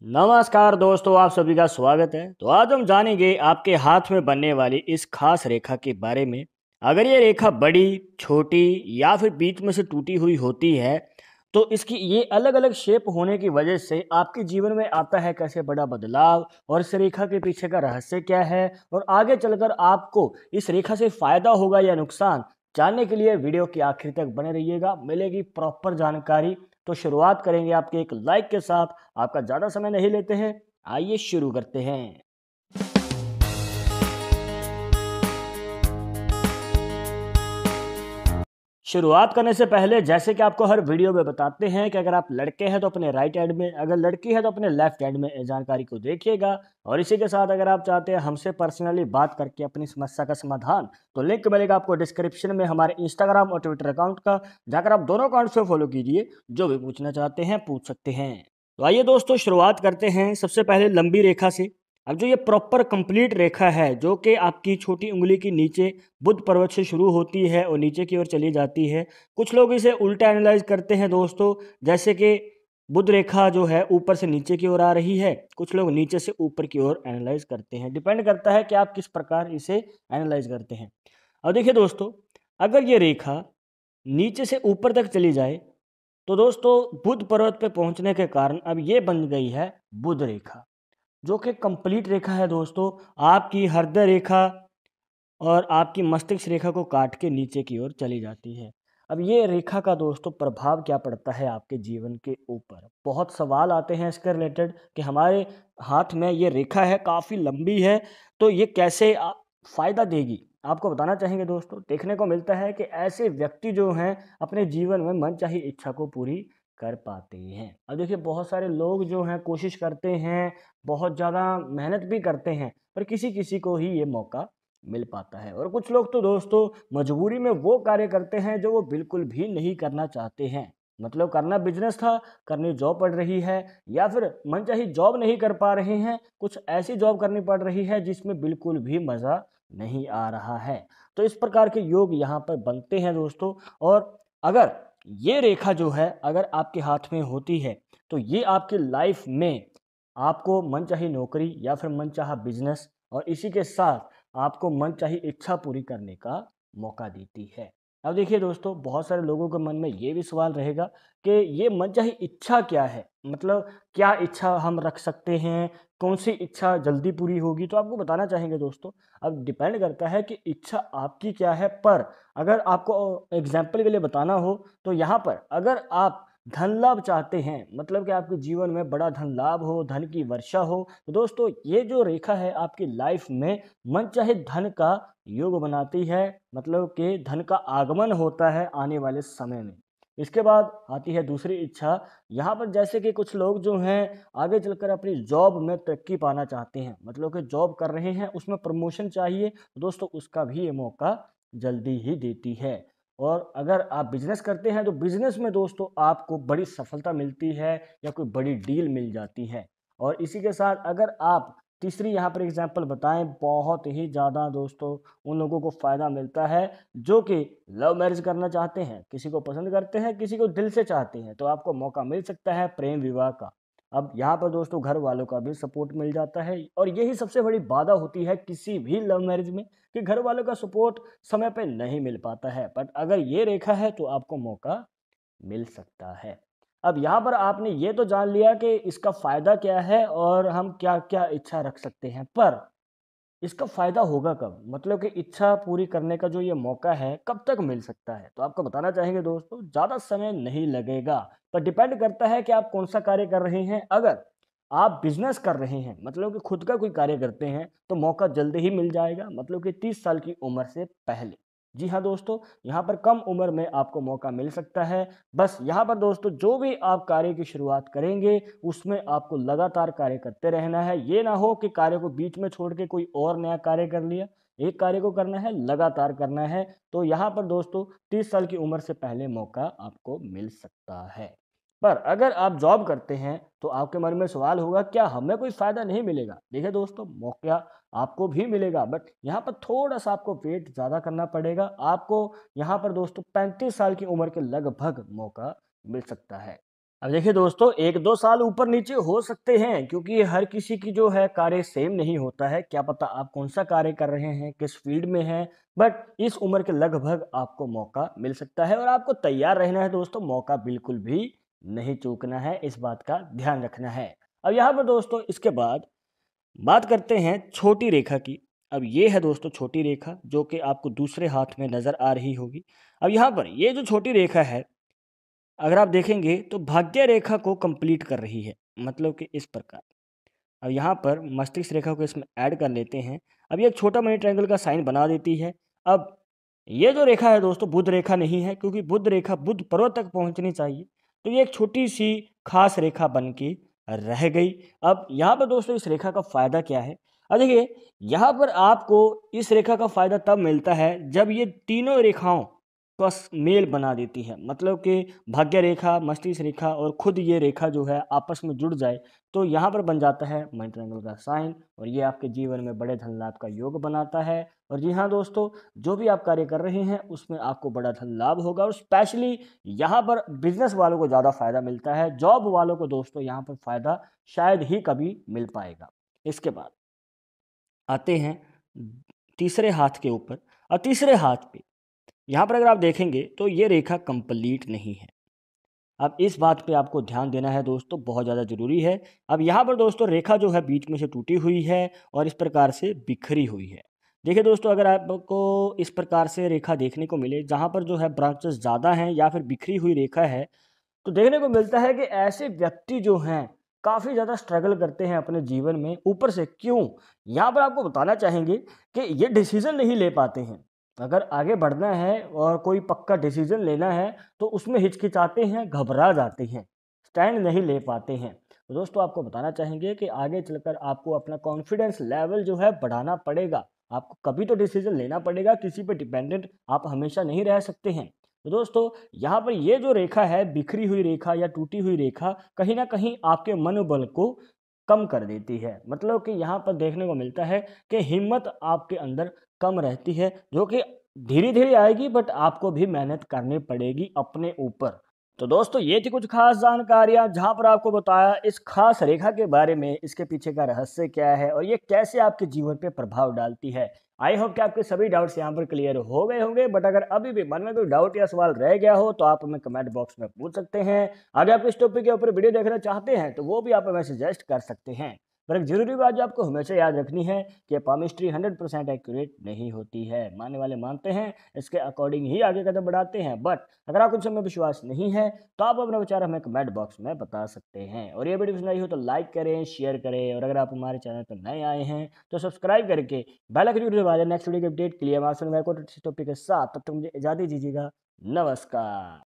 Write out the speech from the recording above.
नमस्कार दोस्तों, आप सभी का स्वागत है। तो आज हम जानेंगे आपके हाथ में बनने वाली इस खास रेखा के बारे में। अगर ये रेखा बड़ी, छोटी या फिर बीच में से टूटी हुई होती है, तो इसकी ये अलग-अलग शेप होने की वजह से आपके जीवन में आता है कैसे बड़ा बदलाव और इस रेखा के पीछे का रहस्य क्या है और आगे चलकर आपको इस रेखा से फायदा होगा या नुकसान, जानने के लिए वीडियो के आखिर तक बने रहिएगा। मिलेगी प्रॉपर जानकारी। तो शुरुआत करेंगे आपके एक लाइक के साथ। आपका ज़्यादा समय नहीं लेते हैं, आइए शुरू करते हैं। शुरुआत करने से पहले जैसे कि आपको हर वीडियो में बताते हैं कि अगर आप लड़के हैं तो अपने राइट हैंड में, अगर लड़की है तो अपने लेफ्ट हैंड में इस जानकारी को देखिएगा। और इसी के साथ अगर आप चाहते हैं हमसे पर्सनली बात करके अपनी समस्या का समाधान, तो लिंक मिलेगा आपको डिस्क्रिप्शन में हमारे इंस्टाग्राम और ट्विटर अकाउंट का। जाकर आप दोनों अकाउंट से फॉलो कीजिए, जो भी पूछना चाहते हैं पूछ सकते हैं। तो आइए दोस्तों शुरुआत करते हैं सबसे पहले लंबी रेखा से। अब जो ये प्रॉपर कंप्लीट रेखा है जो कि आपकी छोटी उंगली के नीचे बुध पर्वत से शुरू होती है और नीचे की ओर चली जाती है। कुछ लोग इसे उल्टा एनालाइज करते हैं दोस्तों, जैसे कि बुध रेखा जो है ऊपर से नीचे की ओर आ रही है, कुछ लोग नीचे से ऊपर की ओर एनालाइज करते हैं। डिपेंड करता है कि आप किस प्रकार इसे एनालाइज करते हैं। अब देखिए दोस्तों, अगर ये रेखा नीचे से ऊपर तक चली जाए तो दोस्तों बुध पर्वत पे पहुंचने के कारण अब ये बन गई है बुध रेखा, जो कि कंप्लीट रेखा है दोस्तों। आपकी हृदय रेखा और आपकी मस्तिष्क रेखा को काट के नीचे की ओर चली जाती है। अब ये रेखा का दोस्तों प्रभाव क्या पड़ता है आपके जीवन के ऊपर? बहुत सवाल आते हैं इसके रिलेटेड कि हमारे हाथ में ये रेखा है, काफ़ी लंबी है, तो ये कैसे फ़ायदा देगी? आपको बताना चाहेंगे दोस्तों। देखने को मिलता है कि ऐसे व्यक्ति जो हैं अपने जीवन में मनचाही इच्छा को पूरी कर पाते हैं। अब देखिए बहुत सारे लोग जो हैं कोशिश करते हैं, बहुत ज़्यादा मेहनत भी करते हैं, पर किसी-किसी को ही ये मौका मिल पाता है। और कुछ लोग तो दोस्तों मजबूरी में वो कार्य करते हैं जो वो बिल्कुल भी नहीं करना चाहते हैं। मतलब करना बिजनेस था, करनी जॉब पड़ रही है, या फिर मनचाही जॉब नहीं कर पा रहे हैं, कुछ ऐसी जॉब करनी पड़ रही है जिसमें बिल्कुल भी मज़ा नहीं आ रहा है। तो इस प्रकार के योग यहाँ पर बनते हैं दोस्तों। और अगर ये रेखा जो है अगर आपके हाथ में होती है, तो ये आपकी लाइफ में आपको मनचाही नौकरी या फिर मनचाहा बिजनेस और इसी के साथ आपको मनचाही इच्छा पूरी करने का मौका देती है। अब देखिए दोस्तों, बहुत सारे लोगों के मन में ये भी सवाल रहेगा कि ये मनचाही इच्छा क्या है? मतलब क्या इच्छा हम रख सकते हैं? कौन-सी इच्छा जल्दी पूरी होगी? तो आपको बताना चाहेंगे दोस्तों। अब डिपेंड करता है कि इच्छा आपकी क्या है, पर अगर आपको एग्ज़ाम्पल के लिए बताना हो, तो यहाँ पर अगर आप धन लाभ चाहते हैं, मतलब कि आपके जीवन में बड़ा धन लाभ हो, धन की वर्षा हो, तो दोस्तों ये जो रेखा है आपकी लाइफ में मनचाहे धन का योग बनाती है। मतलब कि धन का आगमन होता है आने वाले समय में। इसके बाद आती है दूसरी इच्छा। यहाँ पर जैसे कि कुछ लोग जो हैं आगे चलकर अपनी जॉब में तरक्की पाना चाहते हैं, मतलब कि जॉब कर रहे हैं उसमें प्रमोशन चाहिए, तो दोस्तों उसका भी ये मौका जल्दी ही देती है। और अगर आप बिजनेस करते हैं तो बिजनेस में दोस्तों आपको बड़ी सफलता मिलती है या कोई बड़ी डील मिल जाती है। और इसी के साथ अगर आप तीसरी यहाँ पर एग्जांपल बताएं, बहुत ही ज़्यादा दोस्तों उन लोगों को फ़ायदा मिलता है जो कि लव मैरिज करना चाहते हैं, किसी को पसंद करते हैं, किसी को दिल से चाहते हैं, तो आपको मौका मिल सकता है प्रेम विवाह का। अब यहाँ पर दोस्तों घर वालों का भी सपोर्ट मिल जाता है, और यही सबसे बड़ी बाधा होती है किसी भी लव मैरिज में कि घर वालों का सपोर्ट समय पे नहीं मिल पाता है। बट अगर ये रेखा है तो आपको मौका मिल सकता है। अब यहाँ पर आपने ये तो जान लिया कि इसका फ़ायदा क्या है और हम क्या-क्या इच्छा रख सकते हैं। पर इसका फ़ायदा होगा कब? मतलब कि इच्छा पूरी करने का जो ये मौका है, कब तक मिल सकता है? तो आपको बताना चाहेंगे दोस्तों, ज़्यादा समय नहीं लगेगा, पर डिपेंड करता है कि आप कौन-सा कार्य कर रहे हैं। अगर आप बिज़नेस कर रहे हैं, मतलब कि खुद का कोई कार्य करते हैं, तो मौका जल्दी ही मिल जाएगा, मतलब कि 30 साल की उम्र से पहले। जी हाँ दोस्तों, यहाँ पर कम उम्र में आपको मौका मिल सकता है। बस यहाँ पर दोस्तों जो भी आप कार्य की शुरुआत करेंगे, उसमें आपको लगातार कार्य करते रहना है। ये ना हो कि कार्य को बीच में छोड़ के कोई और नया कार्य कर लिया। एक कार्य को करना है, लगातार करना है। तो यहाँ पर दोस्तों 30 साल की उम्र से पहले मौका आपको मिल सकता है। पर अगर आप जॉब करते हैं, तो आपके मन में सवाल होगा, क्या हमें कोई फ़ायदा नहीं मिलेगा? देखिए दोस्तों, मौका आपको भी मिलेगा, बट यहाँ पर थोड़ा-सा आपको वेट ज़्यादा करना पड़ेगा। आपको यहाँ पर दोस्तों 35 साल की उम्र के लगभग मौका मिल सकता है। अब देखिए दोस्तों, 1-2 साल ऊपर-नीचे हो सकते हैं क्योंकि हर किसी की जो है कार्य सेम नहीं होता है। क्या पता आप कौन-सा कार्य कर रहे हैं, किस फ़ील्ड में हैं, बट इस उम्र के लगभग आपको मौका मिल सकता है और आपको तैयार रहना है दोस्तों, मौका बिल्कुल भी नहीं चूकना है, इस बात का ध्यान रखना है। अब यहाँ पर दोस्तों इसके बाद बात करते हैं छोटी रेखा की। अब ये है दोस्तों छोटी रेखा जो कि आपको दूसरे हाथ में नज़र आ रही होगी। अब यहाँ पर ये जो छोटी रेखा है, अगर आप देखेंगे तो भाग्य रेखा को कंप्लीट कर रही है, मतलब कि इस प्रकार। अब यहाँ पर मस्तिष्क रेखा को इसमें ऐड कर लेते हैं। अब ये एक छोटा मनी ट्रायंगल का साइन बना देती है। अब ये जो रेखा है दोस्तों बुध रेखा नहीं है, क्योंकि बुध रेखा बुध पर्वत तक पहुँचनी चाहिए। तो ये एक छोटी-सी खास रेखा बन के रह गई। अब यहाँ पर दोस्तों इस रेखा का फ़ायदा क्या है? अब देखिए, यहाँ पर आपको इस रेखा का फ़ायदा तब मिलता है जब ये तीनों रेखाओं का मेल बना देती है। मतलब कि भाग्य रेखा, मस्तिष्क रेखा और खुद ये रेखा जो है आपस में जुड़ जाए, तो यहाँ पर बन जाता है मनी ट्रायंगल का साइन और ये आपके जीवन में बड़े धन लाभ का योग बनाता है। और जी हाँ दोस्तों, जो भी आप कार्य कर रहे हैं उसमें आपको बड़ा धन लाभ होगा और स्पेशली यहाँ पर बिजनेस वालों को ज़्यादा फायदा मिलता है। जॉब वालों को दोस्तों यहाँ पर फायदा शायद ही कभी मिल पाएगा। इसके बाद आते हैं तीसरे हाथ के ऊपर। और तीसरे हाथ पे यहाँ पर अगर आप देखेंगे तो ये रेखा कंप्लीट नहीं है। अब इस बात पे आपको ध्यान देना है दोस्तों, बहुत ज़्यादा ज़रूरी है। अब यहाँ पर दोस्तों रेखा जो है बीच में से टूटी हुई है और इस प्रकार से बिखरी हुई है। देखिए दोस्तों, अगर आपको इस प्रकार से रेखा देखने को मिले जहाँ पर जो है ब्रांचेस ज़्यादा हैं या फिर बिखरी हुई रेखा है, तो देखने को मिलता है कि ऐसे व्यक्ति जो हैं काफ़ी ज़्यादा स्ट्रगल करते हैं अपने जीवन में। ऊपर से क्यों? यहाँ पर आपको बताना चाहेंगे कि ये डिसीज़न नहीं ले पाते हैं। अगर आगे बढ़ना है और कोई पक्का डिसीज़न लेना है तो उसमें हिचकिचाते हैं, घबरा जाते हैं, स्टैंड नहीं ले पाते हैं। तो दोस्तों आपको बताना चाहेंगे कि आगे चलकर आपको अपना कॉन्फिडेंस लेवल जो है बढ़ाना पड़ेगा। आपको कभी तो डिसीज़न लेना पड़ेगा, किसी पे डिपेंडेंट आप हमेशा नहीं रह सकते हैं। तो दोस्तों यहाँ पर ये जो रेखा है, बिखरी हुई रेखा या टूटी हुई रेखा, कहीं न कहीं आपके मनोबल को कम कर देती है। मतलब कि यहाँ पर देखने को मिलता है कि हिम्मत आपके अंदर कम रहती है, जो कि धीरे-धीरे आएगी बट आपको भी मेहनत करनी पड़ेगी अपने ऊपर। तो दोस्तों ये थी कुछ खास जानकारियाँ जहाँ पर आपको बताया इस खास रेखा के बारे में, इसके पीछे का रहस्य क्या है और ये कैसे आपके जीवन पे प्रभाव डालती है। आई होप कि आपके सभी डाउट्स यहाँ पर क्लियर हो गए होंगे, बट अगर अभी भी मन में कोई डाउट या सवाल रह गया हो तो आप हमें कमेंट बॉक्स में पूछ सकते हैं। अगर आप इस टॉपिक के ऊपर वीडियो देखना चाहते हैं तो वो भी आप हमें सजेस्ट कर सकते हैं। पर एक जरूरी बात जो आपको हमेशा याद रखनी है कि पामिस्ट्री 100% एक्यूरेट नहीं होती है। मानने वाले मानते हैं, इसके अकॉर्डिंग ही आगे कदम बढ़ाते हैं। बट अगर आपको कुछ में विश्वास नहीं है तो आप अपना विचार हमें कमेंट बॉक्स में बता सकते हैं। और ये वीडियो पसंद आई हो तो लाइक करें, शेयर करें और अगर आप हमारे चैनल पर नए आए हैं तो सब्सक्राइब करके बेल आइकन जरूर दबा दें नेक्स्ट वीडियो की अपडेट के लिए। हमारे टॉपिक के साथ तब तक मुझे इजाज़त दीजिएगा। नमस्कार।